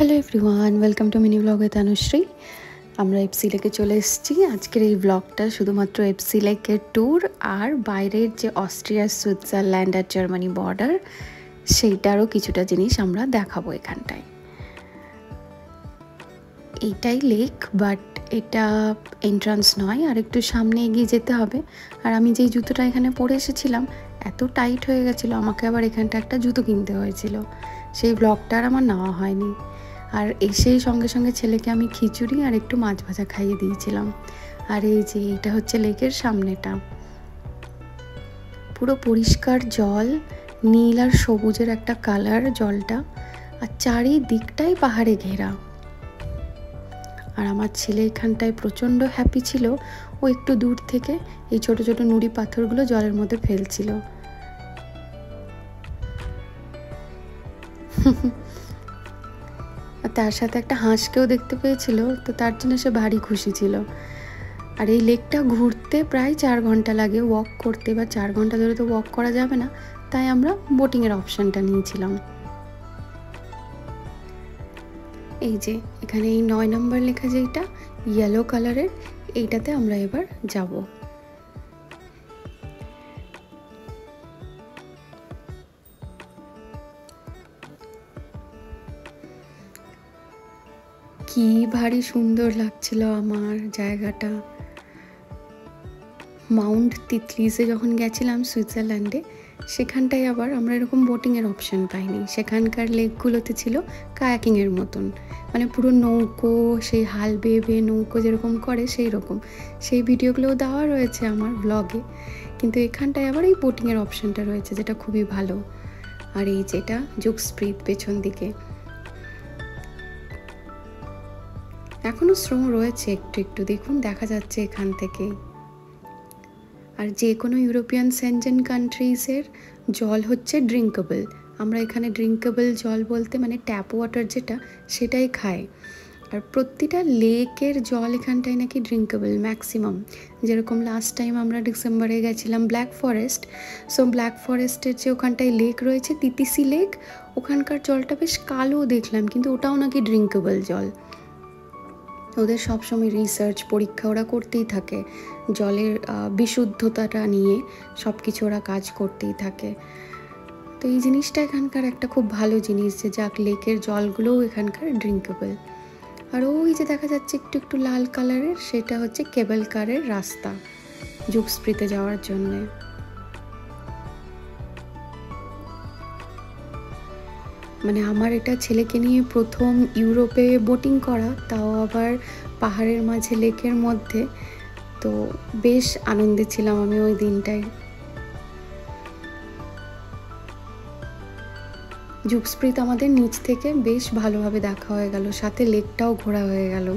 Hello everyone, welcome to mini blog with Anushree. আমরা FC লেকে চলে এসেছি। আজকের এই ব্লগটা শুধুমাত্র এফসি লেকের ট্যুর আর বাইরের যে অস্ট্রিয়া, সুইজারল্যান্ড আর জার্মানি বর্ডার, সেইটারও কিছুটা জিনিস আমরা দেখাবো এখানটায়। এইটাই লেক, বাট এটা এন্ট্রান্স নয়, আর একটু সামনে এগিয়ে যেতে হবে। আর আমি যেই জুতোটা এখানে পরে এসেছিলাম এত টাইট হয়ে গেছিলো, আমাকে আবার এখানটা একটা জুতো কিনতে হয়েছিল। সেই ব্লগটা আর আমার নেওয়া হয়নি। আর এসেই সঙ্গে সঙ্গে ছেলেকে আমি খিচুড়ি আর একটু মাছ ভাজা খাইয়ে দিয়েছিলাম। আর এই যে এটা হচ্ছে লেকের সামনেটা, পুরো পরিষ্কার জল, নীল আর সবুজের একটা কালার জলটা, আর চারিদিকটাই পাহাড়ে ঘেরা। আর আমার ছেলে এখানটায় প্রচণ্ড হ্যাপি ছিল। ও একটু দূর থেকে এই ছোট ছোট নুড়ি পাথরগুলো জলের মধ্যে ফেলছিল। তার সাথে একটা হাঁসকেও দেখতে পেয়েছিল, তো তার জন্য সে ভারী খুশি ছিল। আর এই লেকটা ঘুরতে প্রায় 4 ঘন্টা লাগে, ওয়াক করতে। বা 4 ঘন্টা ধরে তো ওয়াক করা যাবে না, তাই আমরা বোটিংয়ের অপশানটা নিয়েছিলাম। এই যে এখানে এই 9 নম্বর লেখা যেটা ইয়েলো কালারের, এইটাতে আমরা এবার যাব। কি ভারী সুন্দর লাগছিল আমার জায়গাটা। মাউন্ট তিতলিসে যখন গেছিলাম সুইজারল্যান্ডে, সেখানটায় আবার আমরা এরকম বোটিংয়ের অপশান পাইনি। সেখানকার লেকগুলোতে ছিল কায়াকিংয়ের মতন, মানে পুরো নৌকো, সেই হাল বেয়ে বেয়ে নৌকো যেরকম করে সেই রকম। সেই ভিডিওগুলোও দেওয়া রয়েছে আমার ব্লগে, কিন্তু এখানটায় আবার এই বোটিংয়ের অপশানটা রয়েছে, যেটা খুবই ভালো। আর এই যেটা জুগস্প্রিত পেছন দিকে, এখনও স্নো রয়েছে একটু একটু, দেখুন দেখা যাচ্ছে এখান থেকে। আর যে কোনো ইউরোপিয়ান সেনজেন কান্ট্রিজের জল হচ্ছে ড্রিঙ্কেবল। আমরা এখানে ড্রিঙ্কেবল জল বলতে মানে ট্যাপ ওয়াটার যেটা, সেটাই খাই। আর প্রতিটা লেকের জল এখানটায় নাকি ড্রিঙ্কেবল ম্যাক্সিমাম। যেরকম লাস্ট টাইম আমরা ডিসেম্বরে গেছিলাম ব্ল্যাক ফরেস্ট, সো ব্ল্যাক ফরেস্টের যে ওখানটায় লেক রয়েছে তিতিসি লেক, ওখানকার জলটা বেশ কালো দেখলাম, কিন্তু ওটাও নাকি ড্রিঙ্কেবল জল। ওদের সবসময় রিসার্চ পরীক্ষা ওরা করতেই থাকে, জলের বিশুদ্ধতাটা নিয়ে সব কিছু ওরা কাজ করতেই থাকে। তো এই জিনিসটা এখানকার একটা খুব ভালো জিনিস, যে যাক লেকের জলগুলোও এখানকার ড্রিঙ্কেবল। আর ওই যে দেখা যাচ্ছে একটু একটু লাল কালারের, সেটা হচ্ছে কেবল কারের রাস্তা জুগস্প্রিতে যাওয়ার জন্যে। মানে আমার এটা ছেলেকে নিয়ে প্রথম ইউরোপে বোটিং করা, তাও আবার পাহাড়ের মাঝে লেকের মধ্যে। তো বেশ আনন্দে ছিলাম আমি ওই দিনটাই। জুগস্প্রিত আমাদের নিচ থেকে বেশ ভালোভাবে দেখা হয়ে গেল, সাথে লেকটাও ঘোরা হয়ে গেল।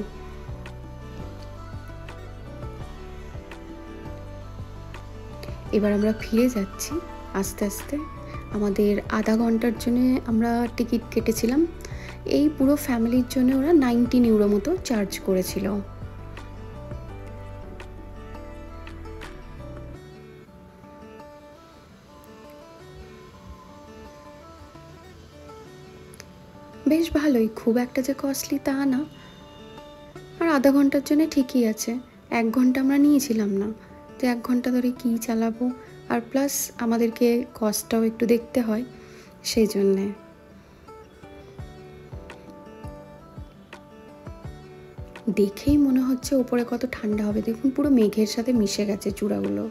এবার আমরা ফিরে যাচ্ছি আস্তে আস্তে। আমাদের আধা ঘন্টার জন্য আমরা টিকিট কেটেছিলাম। এই পুরো ফ্যামিলির জন্য ওরা 19 ইউরো মতো চার্জ করেছিল। বেশ ভালোই, খুব একটা যে কস্টলি তা না। আর আধা ঘন্টার জন্য ঠিকই আছে। 1 ঘন্টা আমরা নিয়েছিলাম না, তো 1 ঘন্টা ধরে কী চালাবো। আর প্লাস আমাদেরকে কস্টটাও একটু দেখতে হয়, সেই জন্যে। দেখেই মনে হচ্ছে ওপরে কত ঠান্ডা হবে, দেখুন পুরো মেঘের সাথে মিশে গেছে চূড়াগুলো।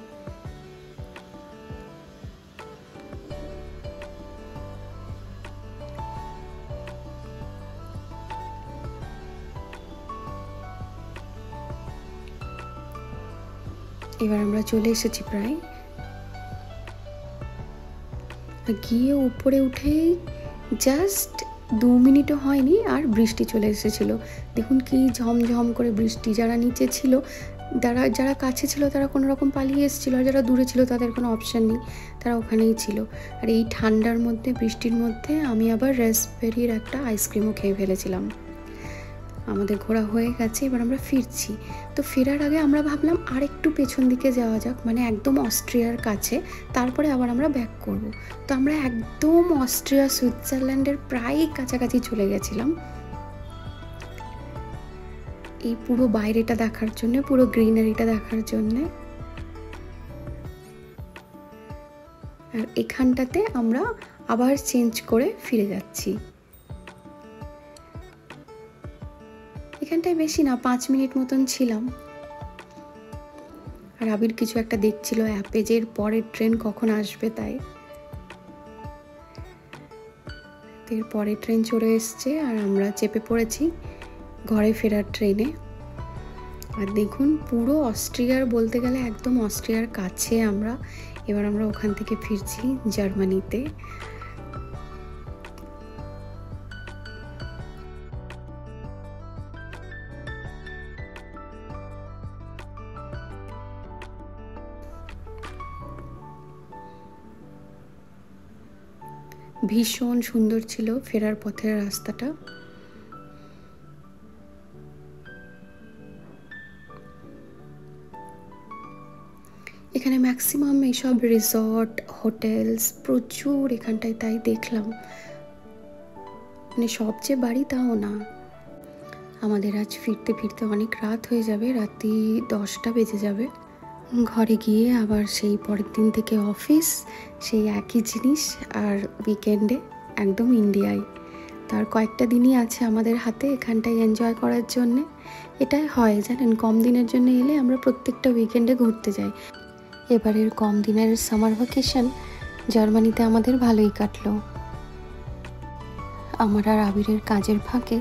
এবার আমরা চলে এসেছি প্রায়। গিয়ে উপরে উঠেই জাস্ট 2 মিনিটও হয়নি আর বৃষ্টি চলে এসেছিল। দেখুন কি ঝমঝম করে বৃষ্টি। যারা নিচে ছিল, যারা কাছে ছিল তারা কোনো রকম পালিয়ে এসেছিলো, আর যারা দূরে ছিল তাদের কোনো অপশান নেই, তারা ওখানেই ছিল। আর এই ঠান্ডার মধ্যে, বৃষ্টির মধ্যে আমি আবার রাসবেরির একটা আইসক্রিমও খেয়ে ফেলেছিলাম। আমাদের ঘোরা হয়ে গেছে, এবার আমরা ফিরছি। তো ফেরার আগে আমরা ভাবলাম আর একটু পেছন দিকে যাওয়া যাক, মানে একদম অস্ট্রিয়ার কাছে, তারপরে আবার আমরা ব্যাক করব। তো আমরা একদম অস্ট্রিয়া সুইজারল্যান্ডের প্রায় কাছাকাছি চলে গেছিলাম। এই পুরো বাইরেটা দেখার জন্য, পুরো গ্রিনারিটা দেখার জন্য। আর এখানটাতে আমরা আবার চেঞ্জ করে ফিরে যাচ্ছি। এখানটায় বেশি না, 5 মিনিট মতন ছিলাম। আর আবির কিছু একটা দেখছিল অ্যাপে যে এর পরের ট্রেন কখন আসবে, তাই এর পরের ট্রেন চলে এসছে আর আমরা চেপে পড়েছি ঘরে ফেরার ট্রেনে। আর দেখুন পুরো অস্ট্রিয়ার, বলতে গেলে একদম অস্ট্রিয়ার কাছে আমরা। এবার আমরা ওখান থেকে ফিরছি জার্মানিতে। ভীষণ সুন্দর ছিল ফেরার পথের রাস্তাটা। এখানে ম্যাক্সিমাম এইসব রিসর্ট, হোটেলস প্রচুর এখানটায়, তাই দেখলাম। মানে সবচেয়ে বাড়ি তাও না। আমাদের আজ ফিরতে ফিরতে অনেক রাত হয়ে যাবে, রাত্রি 10টা বেজে যাবে। ঘরে গিয়ে আবার সেই পরের দিন থেকে অফিস, সেই একই জিনিস। আর উইকেন্ডে একদম ইন্ডিয়ায়। তার কয়েকটা দিনই আছে আমাদের হাতে এখানটায় এনজয় করার জন্যে। এটাই হয় জানেন, কম দিনের জন্য এলে আমরা প্রত্যেকটা উইকেন্ডে ঘুরতে যাই। এবারের কম দিনের সামার ভ্যাকেশন জার্মানিতে আমাদের ভালোই কাটলো। আমার আর আবিরের কাজের ফাঁকে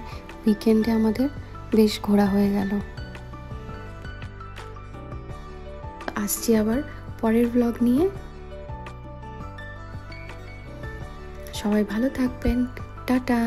উইকেন্ডে আমাদের বেশ ঘোরা হয়ে গেল। আসছি আবার পরের ব্লগ নিয়ে। সবাই ভালো থাকবেন, টাটা।